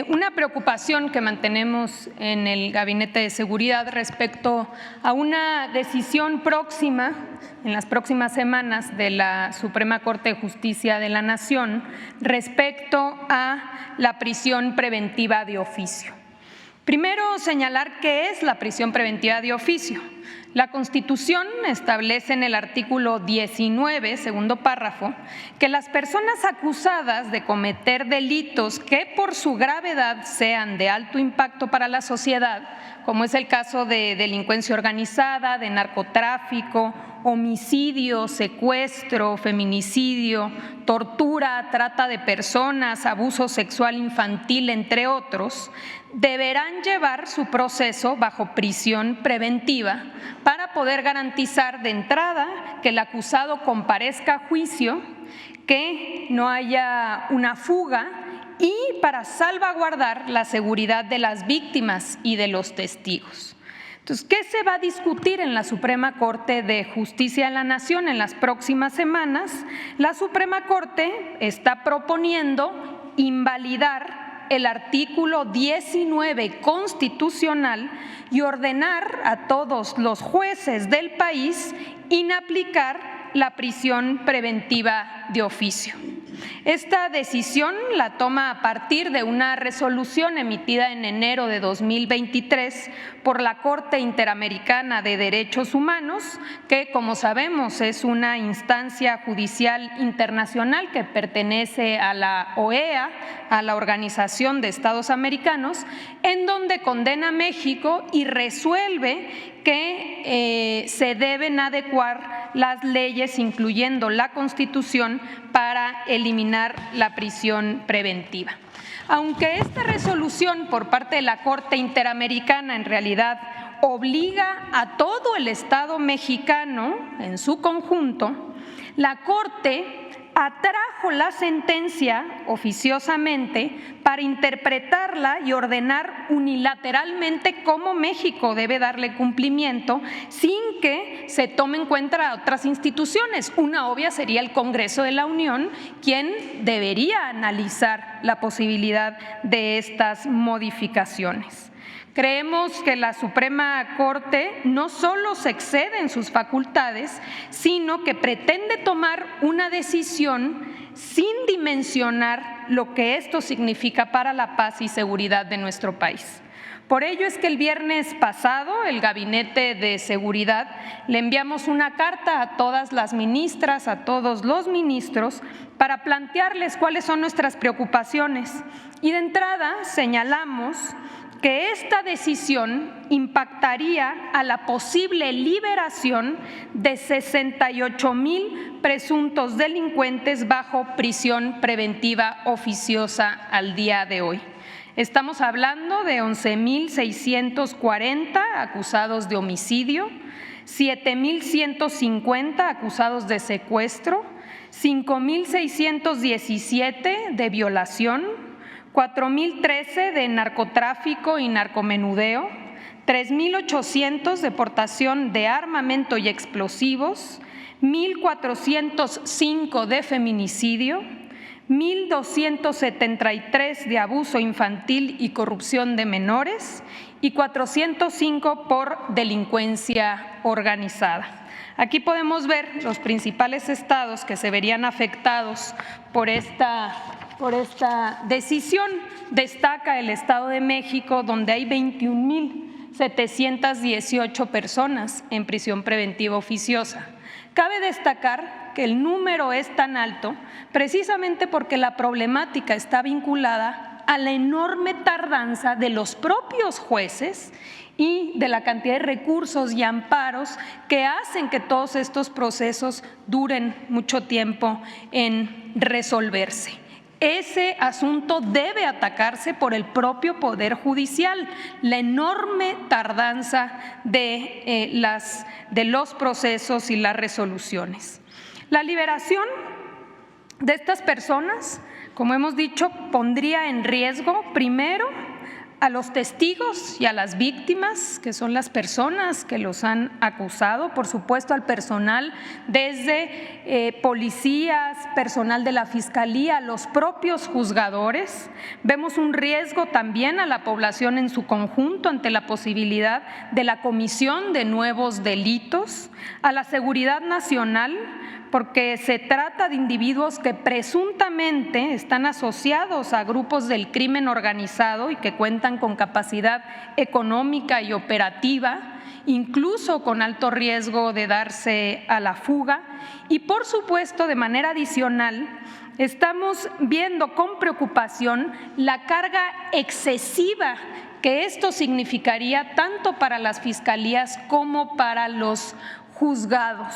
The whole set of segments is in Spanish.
Una preocupación que mantenemos en el Gabinete de Seguridad respecto a una decisión próxima, en las próximas semanas, de la Suprema Corte de Justicia de la Nación respecto a la prisión preventiva de oficio. Primero, señalar qué es la prisión preventiva de oficio. La Constitución establece en el artículo 19, segundo párrafo, que las personas acusadas de cometer delitos que por su gravedad sean de alto impacto para la sociedad, como es el caso de delincuencia organizada, de narcotráfico, homicidio, secuestro, feminicidio, tortura, trata de personas, abuso sexual infantil, entre otros, deberán llevar su proceso bajo prisión preventiva para poder garantizar de entrada que el acusado comparezca a juicio, que no haya una fuga y para salvaguardar la seguridad de las víctimas y de los testigos. Entonces, ¿qué se va a discutir en la Suprema Corte de Justicia de la Nación en las próximas semanas? La Suprema Corte está proponiendo invalidar el artículo 19 constitucional y ordenar a todos los jueces del país inaplicar la prisión preventiva de oficio. Esta decisión la toma a partir de una resolución emitida en enero de 2023 por la Corte Interamericana de Derechos Humanos, que, como sabemos, es una instancia judicial internacional que pertenece a la OEA, a la Organización de Estados Americanos, en donde condena a México y resuelve que se deben adecuar las leyes, incluyendo la Constitución, para eliminar la prisión preventiva. Aunque esta resolución por parte de la Corte Interamericana en realidad obliga a todo el Estado mexicano en su conjunto, la Corte atrajo la sentencia oficiosamente para interpretarla y ordenar unilateralmente cómo México debe darle cumplimiento sin que se tome en cuenta a otras instituciones. Una obvia sería el Congreso de la Unión, quien debería analizar la posibilidad de estas modificaciones. Creemos que la Suprema Corte no solo se excede en sus facultades, sino que pretende tomar una decisión sin dimensionar lo que esto significa para la paz y seguridad de nuestro país. Por ello es que el viernes pasado el Gabinete de Seguridad le enviamos una carta a todas las ministras, a todos los ministros, para plantearles cuáles son nuestras preocupaciones. Y de entrada señalamos que esta decisión impactaría a la posible liberación de 68,000 presuntos delincuentes bajo prisión preventiva oficiosa al día de hoy. Estamos hablando de 11,640 acusados de homicidio, 7,150 acusados de secuestro, 5,617 de violación, 4,013 de narcotráfico y narcomenudeo, 3,800 de portación de armamento y explosivos, 1,405 de feminicidio, 1,273 de abuso infantil y corrupción de menores y 405 por delincuencia organizada. Aquí podemos ver los principales estados que se verían afectados por esta decisión. Destaca el Estado de México, donde hay 21,718 personas en prisión preventiva oficiosa. Cabe destacar que el número es tan alto precisamente porque la problemática está vinculada a la enorme tardanza de los propios jueces y de la cantidad de recursos y amparos que hacen que todos estos procesos duren mucho tiempo en resolverse. Ese asunto debe atacarse por el propio Poder Judicial, la enorme tardanza de los procesos y las resoluciones. La liberación de estas personas, como hemos dicho, pondría en riesgo, primero, a los testigos y a las víctimas, que son las personas que los han acusado, por supuesto al personal desde policías, personal de la Fiscalía, los propios juzgadores. Vemos un riesgo también a la población en su conjunto ante la posibilidad de la comisión de nuevos delitos, a la seguridad nacional, porque se trata de individuos que presuntamente están asociados a grupos del crimen organizado y que cuentan con capacidad económica y operativa, incluso con alto riesgo de darse a la fuga. Y por supuesto, de manera adicional, estamos viendo con preocupación la carga excesiva que esto significaría tanto para las fiscalías como para los juzgados.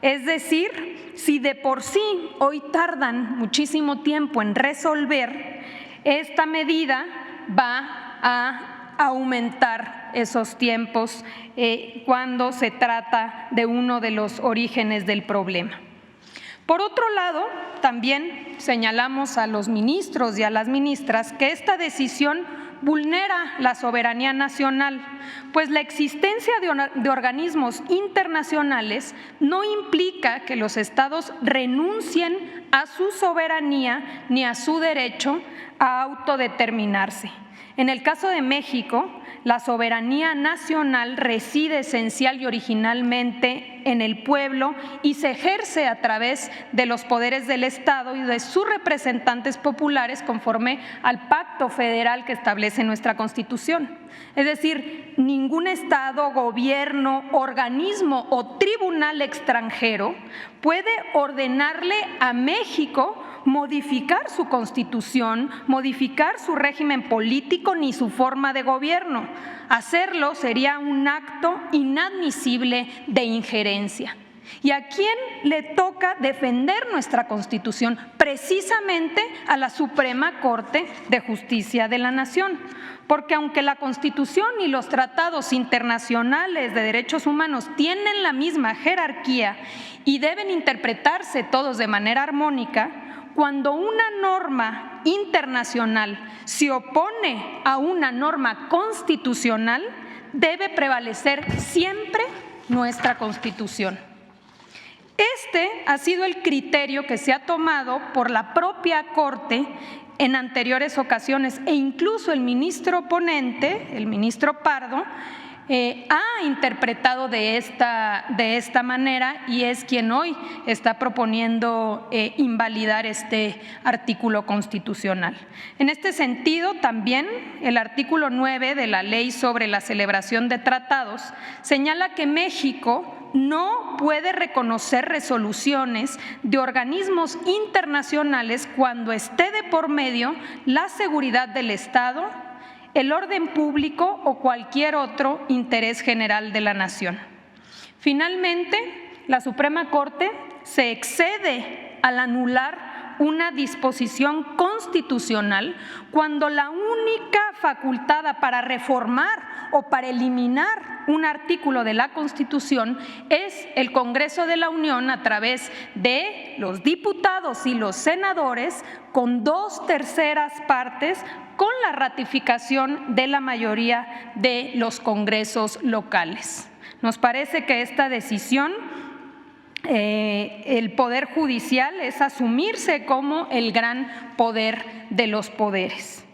Es decir, si de por sí hoy tardan muchísimo tiempo en resolver, esta medida va a aumentar esos tiempos cuando se trata de uno de los orígenes del problema. Por otro lado, también señalamos a los ministros y a las ministras que esta decisión vulnera la soberanía nacional, pues la existencia de organismos internacionales no implica que los estados renuncien a su soberanía ni a su derecho a autodeterminarse. En el caso de México, la soberanía nacional reside esencial y originalmente en el pueblo y se ejerce a través de los poderes del Estado y de sus representantes populares conforme al pacto federal que establece nuestra Constitución. Es decir, ningún Estado, gobierno, organismo o tribunal extranjero puede ordenarle a México modificar su Constitución, modificar su régimen político ni su forma de gobierno. Hacerlo sería un acto inadmisible de injerencia. ¿Y a quién le toca defender nuestra Constitución? Precisamente a la Suprema Corte de Justicia de la Nación. Porque aunque la Constitución y los tratados internacionales de derechos humanos tienen la misma jerarquía y deben interpretarse todos de manera armónica, cuando una norma internacional se opone a una norma constitucional, debe prevalecer siempre nuestra Constitución. Este ha sido el criterio que se ha tomado por la propia Corte en anteriores ocasiones e incluso el ministro ponente, el ministro Pardo, ha interpretado de esta manera y es quien hoy está proponiendo invalidar este artículo constitucional. En este sentido, también el artículo 9 de la Ley sobre la celebración de tratados señala que México no puede reconocer resoluciones de organismos internacionales cuando esté de por medio la seguridad del Estado, el orden público o cualquier otro interés general de la nación. Finalmente, la Suprema Corte se excede al anular una disposición constitucional cuando la única facultada para reformar o para eliminar un artículo de la Constitución es el Congreso de la Unión a través de los diputados y los senadores con 2/3 partes con la ratificación de la mayoría de los congresos locales. Nos parece que esta decisión, el Poder Judicial es asumirse como el gran poder de los poderes.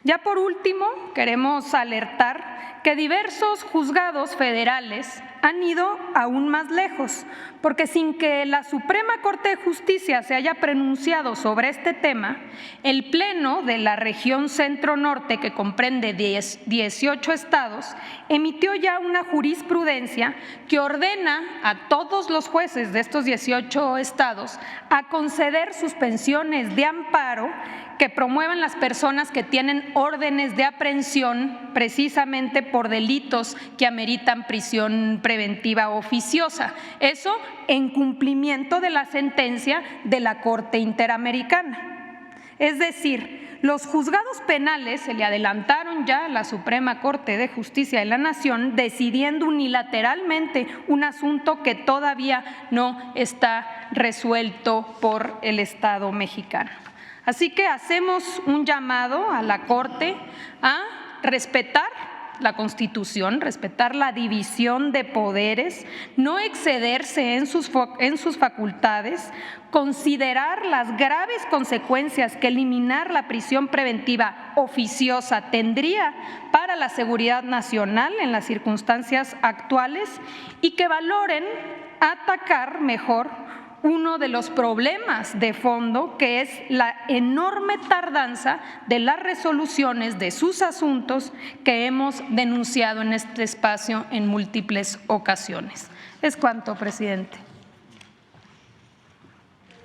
Ya por último, queremos alertar que diversos juzgados federales han ido aún más lejos, porque sin que la Suprema Corte de Justicia se haya pronunciado sobre este tema, el Pleno de la región Centro-Norte, que comprende 18 estados, emitió ya una jurisprudencia que ordena a todos los jueces de estos 18 estados a conceder suspensiones de amparo que promuevan las personas que tienen órdenes de aprehensión precisamente por delitos que ameritan prisión preventiva oficiosa. Eso en cumplimiento de la sentencia de la Corte Interamericana. Es decir, los juzgados penales se le adelantaron ya a la Suprema Corte de Justicia de la Nación decidiendo unilateralmente un asunto que todavía no está resuelto por el Estado mexicano. Así que hacemos un llamado a la Corte a respetar la Constitución, respetar la división de poderes, no excederse en sus facultades, considerar las graves consecuencias que eliminar la prisión preventiva oficiosa tendría para la seguridad nacional en las circunstancias actuales y que valoren atacar mejor uno de los problemas de fondo, que es la enorme tardanza de las resoluciones de sus asuntos que hemos denunciado en este espacio en múltiples ocasiones. Es cuanto, presidente.